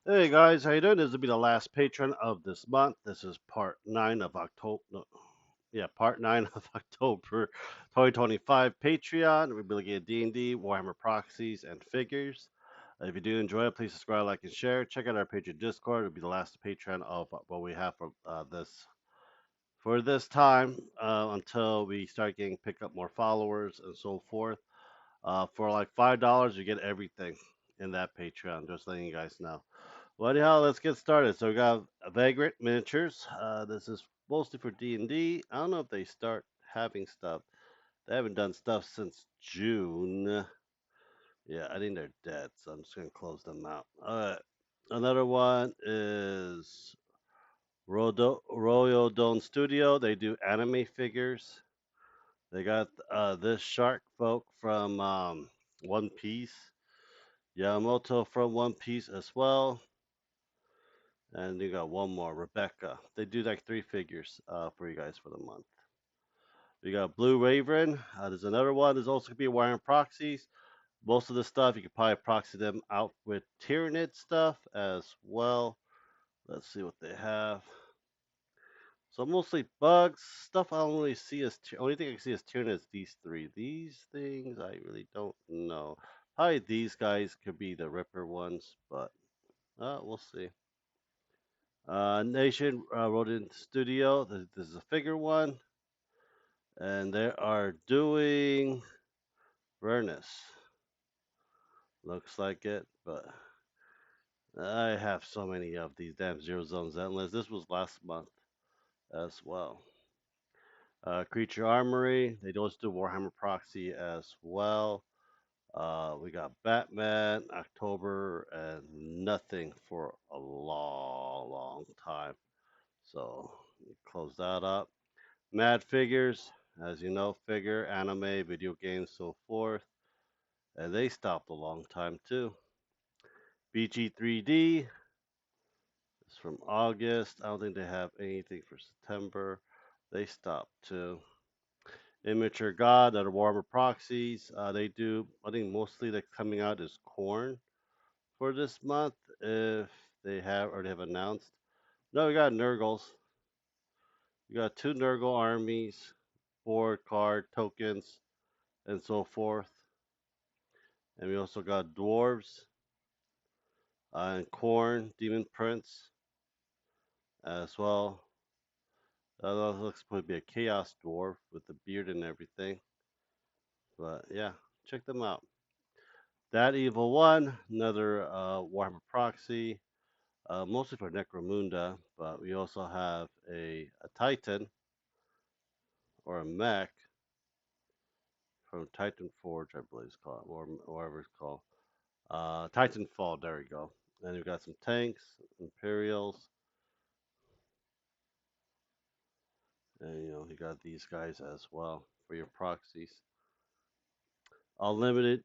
Hey guys, how you doing? This will be the last patron of this month. This is part nine of October. No, yeah, part nine of October 2025 Patreon. We'll be looking at D&D, Warhammer proxies, and figures. If you do enjoy it, please subscribe, like, and share. Check out our Patreon Discord. It'll be the last Patreon of what we have for this time until we start getting pick up more followers and so forth. For like $5, you get everything in that Patreon. Just letting you guys know. Well, anyhow, let's get started. So we got Vagrant Miniatures. This is mostly for D&D. I don't know if they start having stuff. They haven't done stuff since June. Yeah, I think they're dead, so I'm just gonna close them out. All right. Another one is Royodon Studio. They do anime figures. They got this shark folk from One Piece. Yamamoto from One Piece as well. And you got one more, Rebecca. They do like three figures for you guys for the month. We got Blue Raven. There's another one. There's also gonna be wiring proxies. Most of the stuff you could probably proxy them out with Tyranid stuff as well. Let's see what they have. So mostly bugs stuff. I don't really see as only thing I can see as Tyranid is these three. These things I really don't know. Probably these guys could be the Ripper ones, but we'll see. Nation Rodent Studio. This is a figure one, and they are doing Vernus. Looks like it, but I have so many of these damn Zero Zones Endless. This was last month as well. Creature Armory. They also do Warhammer Proxy as well. We got Batman, October, and nothing for a long, long time. So close that up. Mad Figures, as you know, figure, anime, video games, so forth. And they stopped a long time too. BG3D is from August. I don't think they have anything for September. They stopped too. Immature God, that are Warhammer proxies. They do, I think mostly that's coming out is Corn for this month, if they have or they have announced. No, we got Nurgles. We got two Nurgle armies, board, card, tokens, and so forth. And we also got dwarves and corn, demon prince as well. That looks to be a chaos dwarf with the beard and everything. But yeah, check them out. That evil one, another Warhammer proxy, mostly for Necromunda. But we also have a Titan or a mech from Titan Forge, I believe it's called, or whatever it's called. Titanfall. There we go. And we've got some tanks, Imperials, and you got these guys as well for your proxies. Unlimited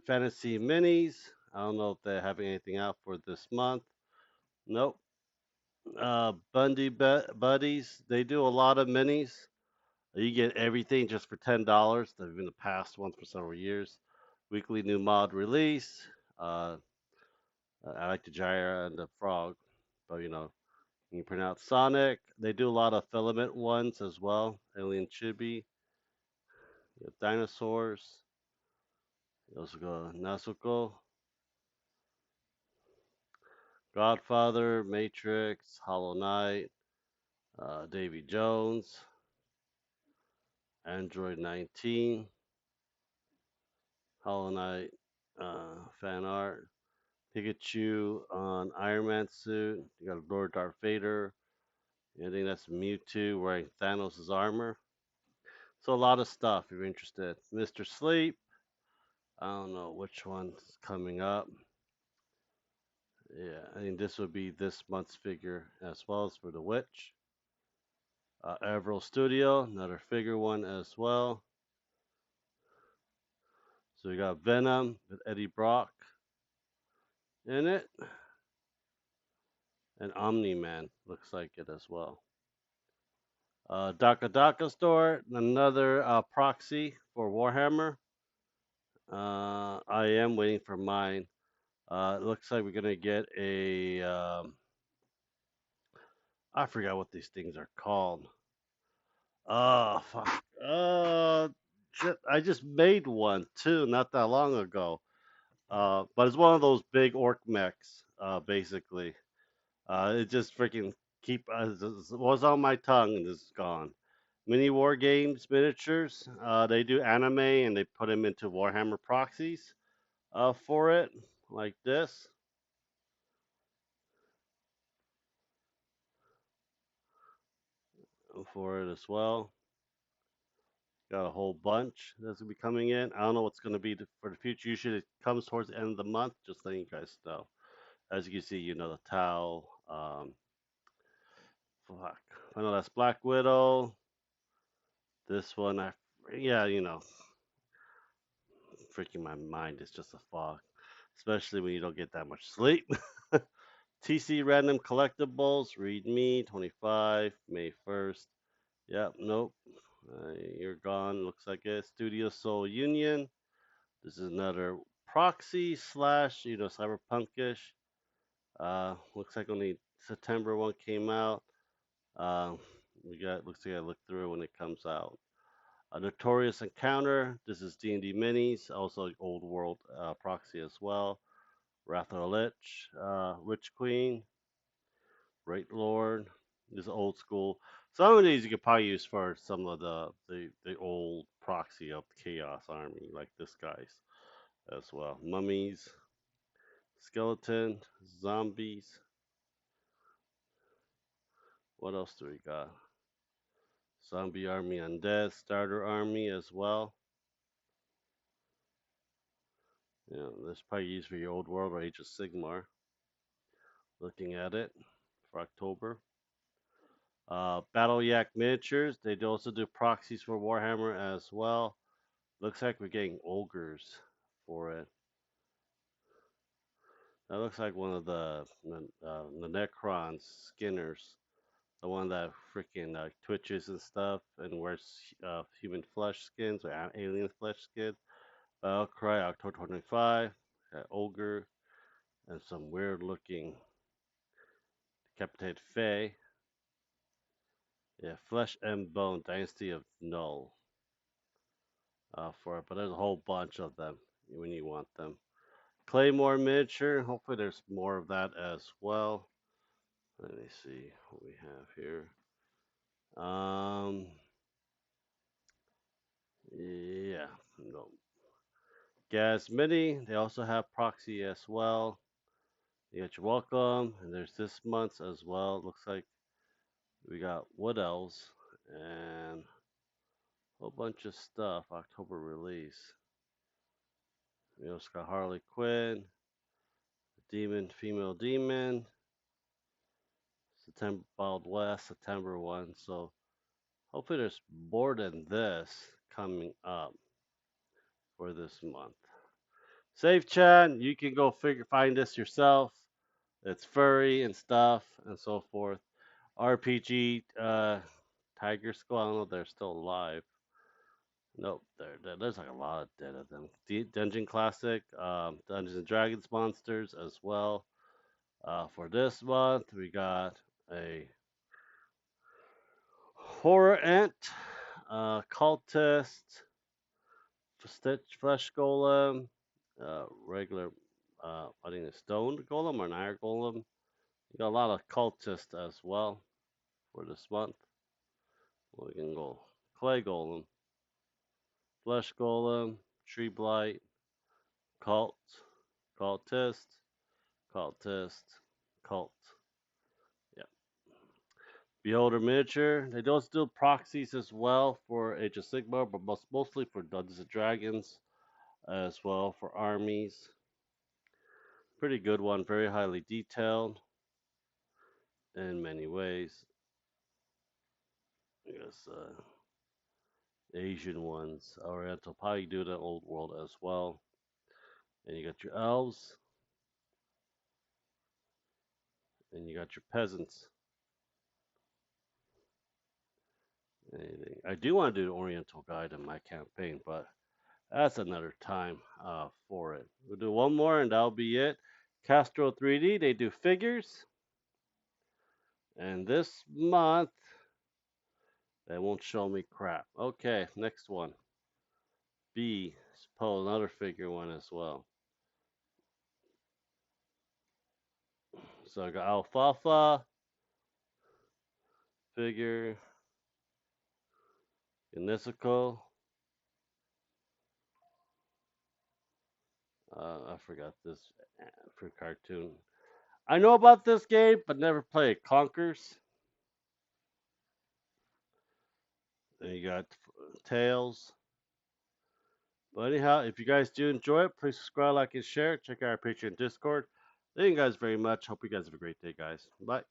fantasy minis. I don't know if they're having anything out for this month. Nope. Buddies. They do a lot of minis. You get everything just for $10. They've been the past ones for several years. Weekly new mod release. Uh, I like the Gyra and the Frog, but you pronounce Sonic. They do a lot of filament ones as well. Alien Chibi. You have dinosaurs. You also go Nasuko, Godfather, Matrix, Hollow Knight, Davy Jones, Android 19, Hollow Knight fan art, Pikachu on Iron Man suit. You got Lord Darth Vader. I think that's Mewtwo wearing Thanos' armor. So a lot of stuff if you're interested. Mr. Sleep. I don't know which one's coming up. Yeah, I think this would be this month's figure as well as for the Witch. Avril Studio, another figure one as well. So we got Venom with Eddie Brock in it, and Omni Man looks like it as well. Daka Daka Store, another proxy for Warhammer. I am waiting for mine. It looks like we're gonna get a I forgot what these things are called. Oh fuck. Shit, I just made one too, not that long ago. But it's one of those big orc mechs, basically. It just freaking was on my tongue and it's gone. Mini war games, miniatures. They do anime and they put them into Warhammer proxies. For it, like this, for it as well. Got a whole bunch that's gonna be coming in. I don't know what's gonna be for the future. Usually it comes towards the end of the month. Just letting you guys know. As you can see, the Tau. Fuck. I know that's Black Widow. This one, yeah, freaking my mind is just a fog, especially when you don't get that much sleep. TC Random Collectibles, Read Me, 25, May 1st. Yep, nope. You're gone. Looks like it. Studio Soul Union. This is another proxy slash, cyberpunkish. Looks like only September one came out. Uh, looks like I look through when it comes out. A Notorious Encounter. This is D&D minis, also old world proxy as well. Wrath of the Lich, Witch Queen, Great Lord. This is old school. Some of these you could probably use for some of the old proxy of the Chaos Army, like this guy's as well. Mummies, skeleton, zombies. What else do we got? Zombie army, undead, starter army as well. This probably used for your old world or Age of Sigmar. Looking at it for October. Battle Yak miniatures. They do also do proxies for Warhammer as well. Looks like we're getting ogres for it. That looks like one of the Necron skinners, the one that freaking twitches and stuff and wears human flesh skins or alien flesh skin. Cry October 25. Got ogre and some weird looking decapitated Fae. Yeah, Flesh and Bone Dynasty of Null for it, but there's a whole bunch of them when you want them. Claymore miniature. Hopefully, there's more of that as well. Let me see what we have here. Yeah, no. Gas Mini. They also have proxy as well. You got your welcome, and there's this month's as well. Looks like we got Wood Elves and a whole bunch of stuff. October release. It's got Harley Quinn, Demon, Female Demon, September Wild West, September one. So hopefully there's more than this coming up for this month. Safe Chan, you can go find this yourself. It's furry and stuff and so forth. RPG Tiger Skull, I don't know if they're still alive. Nope, there's like a lot of dead of them. Dungeon Classic, Dungeons and Dragons monsters as well. For this month, we got a Horror Ant, Cultist, Stitch Flesh Golem, regular, I think a Stone Golem or an Iron Golem. You got a lot of Cultist as well for this month. We can go Clay Golem, Flesh Golem, Tree Blight, Cult, Cultist, Cultist, Cult. Yeah. Beholder Miniature. They do still proxies as well for Age of Sigmar, but mostly for Dungeons and Dragons as well for armies. Pretty good one, very highly detailed in many ways. I guess Asian ones, Oriental, probably do the old world as well. And you got your elves, and you got your peasants. Anything. I do want to do the Oriental guide in my campaign, but that's another time for it. We'll do one more, and that'll be it. Castro 3D, they do figures. And this month, they won't show me crap. Okay, next one. B, pull another figure one as well. So I got Alfalfa figure, Inisico. I forgot this for cartoon. I know about this game, but never played. Conkers. Then you got Tails. But anyhow, if you guys do enjoy it, please subscribe, like, and share. Check out our Patreon Discord. Thank you guys very much. Hope you guys have a great day, guys. Bye.